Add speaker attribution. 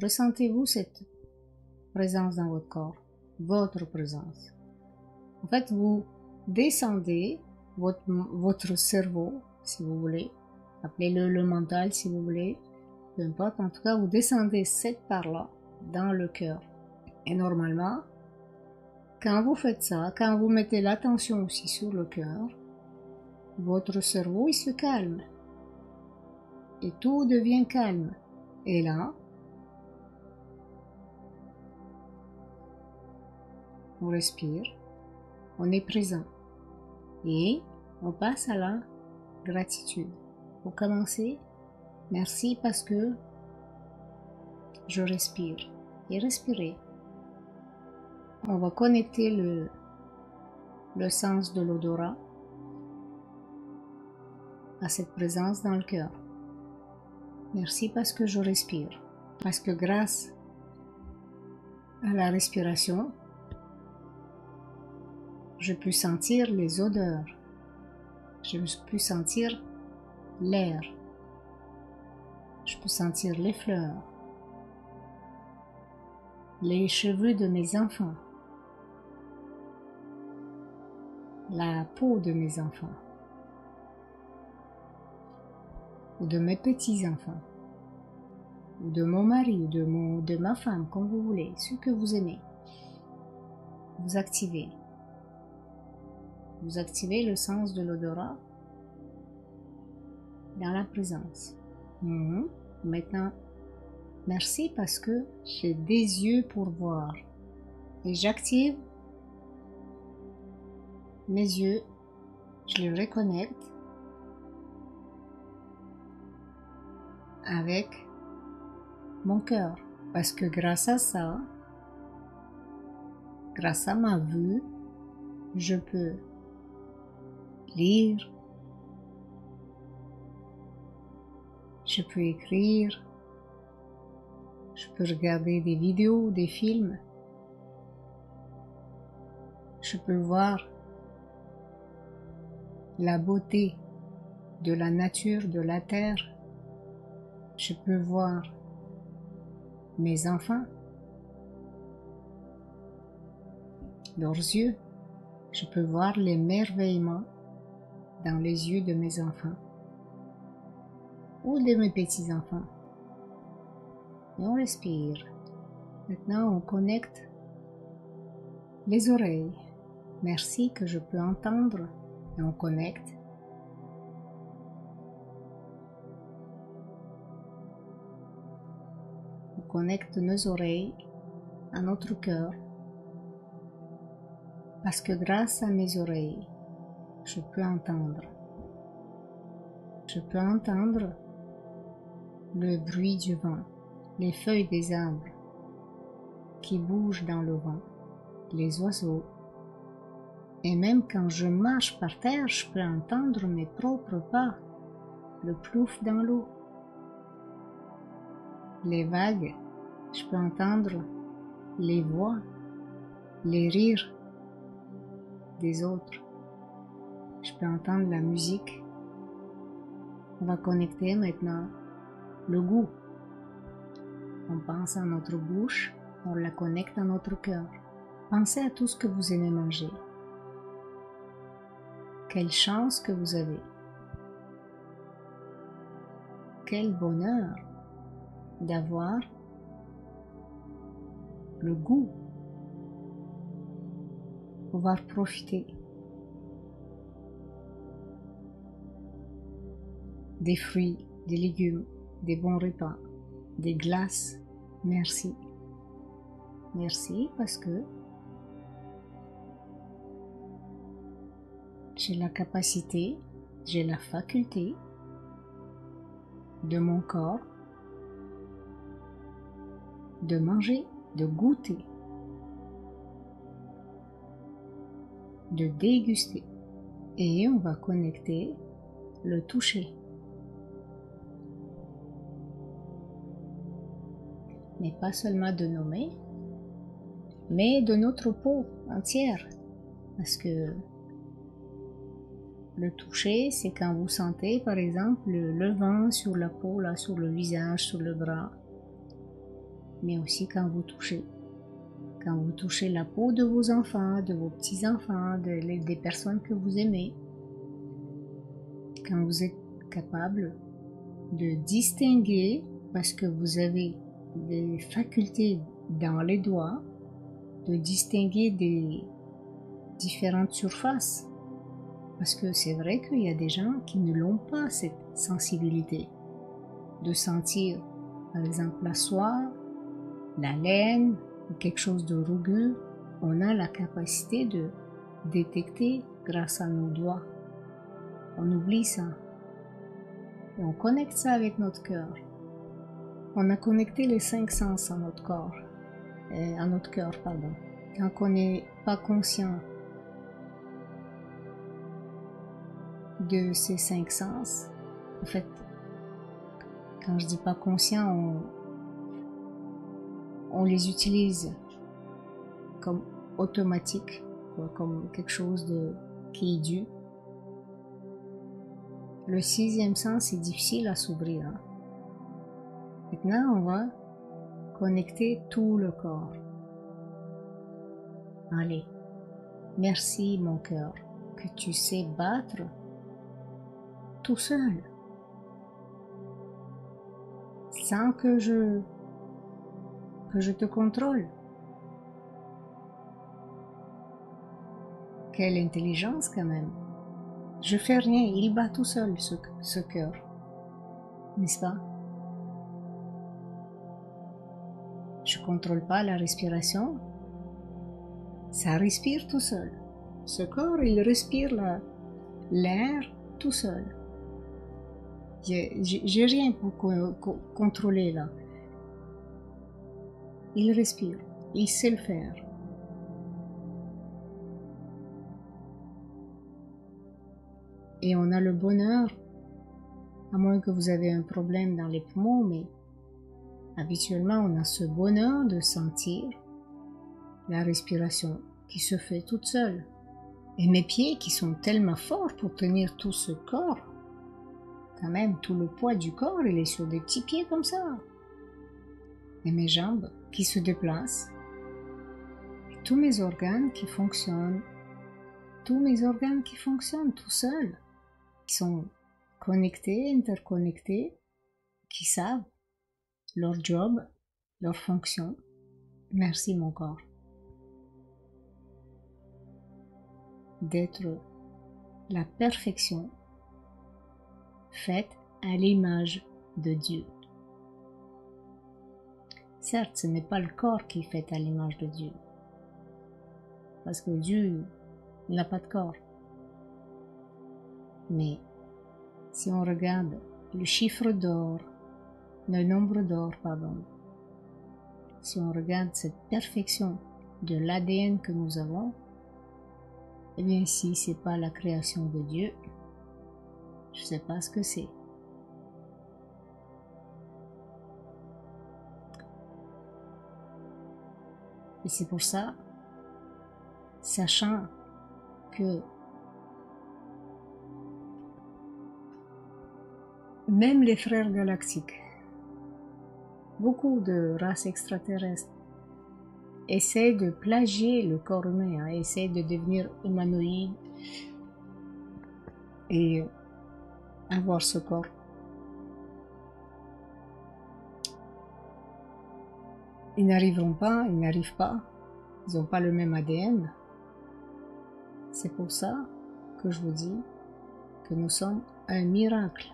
Speaker 1: Ressentez-vous cette présence dans votre corps, votre présence. En fait, vous descendez votre cerveau, si vous voulez, appelez-le le mental si vous voulez, peu importe, en tout cas, vous descendez cette part-là dans le cœur. Et normalement, quand vous faites ça, quand vous mettez l'attention aussi sur le cœur, votre cerveau, il se calme. Et tout devient calme. Et là, on respire, on est présent. Et on passe à la gratitude. Pour commencer, merci parce que je respire. Et respirez. On va connecter le sens de l'odorat à cette présence dans le cœur. Merci parce que je respire. Parce que grâce à la respiration, je peux sentir les odeurs. Je peux sentir l'air. Je peux sentir les fleurs. Les cheveux de mes enfants. La peau de mes enfants. Ou de mes petits-enfants. Ou de mon mari, ou de ma femme, comme vous voulez, ce que vous aimez. Vous activez. Vous activez le sens de l'odorat dans la présence. Maintenant, merci parce que j'ai des yeux pour voir. Et j'active mes yeux, je les reconnecte avec mon cœur. Parce que grâce à ça, grâce à ma vue, je peux lire, je peux écrire, je peux regarder des vidéos, des films, je peux voir la beauté de la nature, de la terre, je peux voir mes enfants, leurs yeux, je peux voir l'émerveillement dans les yeux de mes enfants ou de mes petits-enfants. Et on respire. Maintenant, on connecte les oreilles. Merci que je peux entendre. Et on connecte. On connecte nos oreilles à notre cœur. Parce que grâce à mes oreilles, je peux entendre. Je peux entendre le bruit du vent, les feuilles des arbres qui bougent dans le vent, les oiseaux. Et même quand je marche par terre, je peux entendre mes propres pas, le plouf dans l'eau, les vagues. Je peux entendre les voix, les rires des autres. Je peux entendre la musique. On va connecter maintenant le goût. On pense à notre bouche, on la connecte à notre cœur. Pensez à tout ce que vous aimez manger. Quelle chance que vous avez. Quel bonheur d'avoir le goût. Pouvoir profiter des fruits, des légumes, des bons repas, des glaces. Merci. Merci parce que j'ai la capacité, j'ai la faculté de mon corps de manger, de goûter, de déguster. Et on va connecter le toucher. Mais pas seulement de nos mains, mais de notre peau entière. Parce que le toucher, c'est quand vous sentez, par exemple, le vent sur la peau, là, sur le visage, sur le bras. mais aussi quand vous touchez. Quand vous touchez la peau de vos enfants, de vos petits-enfants, des personnes que vous aimez. Quand vous êtes capable de distinguer, parce que vous avez des facultés dans les doigts, de distinguer des différentes surfaces. Parce que c'est vrai qu'il y a des gens qui ne l'ont pas, cette sensibilité. De sentir, par exemple, la soie, la laine, ou quelque chose de rugueux, on a la capacité de détecter grâce à nos doigts. On oublie ça. Et on connecte ça avec notre cœur. On a connecté les 5 sens à notre corps, à notre cœur, pardon. Quand on n'est pas conscient de ces 5 sens, en fait, quand je dis pas conscient, on les utilise comme automatique, quoi, comme quelque chose qui est dû. Le 6e sens est difficile à s'ouvrir. Hein. Maintenant, on va connecter tout le corps. Allez, merci mon cœur que tu sais battre tout seul, sans que je te contrôle. Quelle intelligence quand même. Je fais rien, il bat tout seul ce cœur, n'est-ce pas? Je contrôle pas la respiration, ça respire tout seul. Ce corps, il respire l'air tout seul. J'ai rien pour contrôler là. Il respire, il sait le faire. Et on a le bonheur, à moins que vous avez un problème dans les poumons, mais habituellement on a ce bonheur de sentir la respiration qui se fait toute seule. Et mes pieds qui sont tellement forts pour tenir tout ce corps, quand même tout le poids du corps il est sur des petits pieds comme ça. Et mes jambes qui se déplacent. Et tous mes organes qui fonctionnent. Tous mes organes qui fonctionnent tout seuls. Qui sont connectés, interconnectés, qui savent leur job, leur fonction. Merci mon corps. D'être la perfection faite à l'image de Dieu. Certes, ce n'est pas le corps qui est fait à l'image de Dieu. Parce que Dieu n'a pas de corps. Mais si on regarde le chiffre d'or, le nombre d'or, pardon, si on regarde cette perfection de l'ADN que nous avons, eh bien si c'est pas la création de Dieu, je sais pas ce que c'est. Et c'est pour ça, sachant que même les frères galactiques, beaucoup de races extraterrestres essaient de plagier le corps humain, hein, essaient de devenir humanoïdes et avoir ce corps. Ils n'arriveront pas, ils n'arrivent pas, ils n'ont pas le même ADN. C'est pour ça que je vous dis que nous sommes un miracle.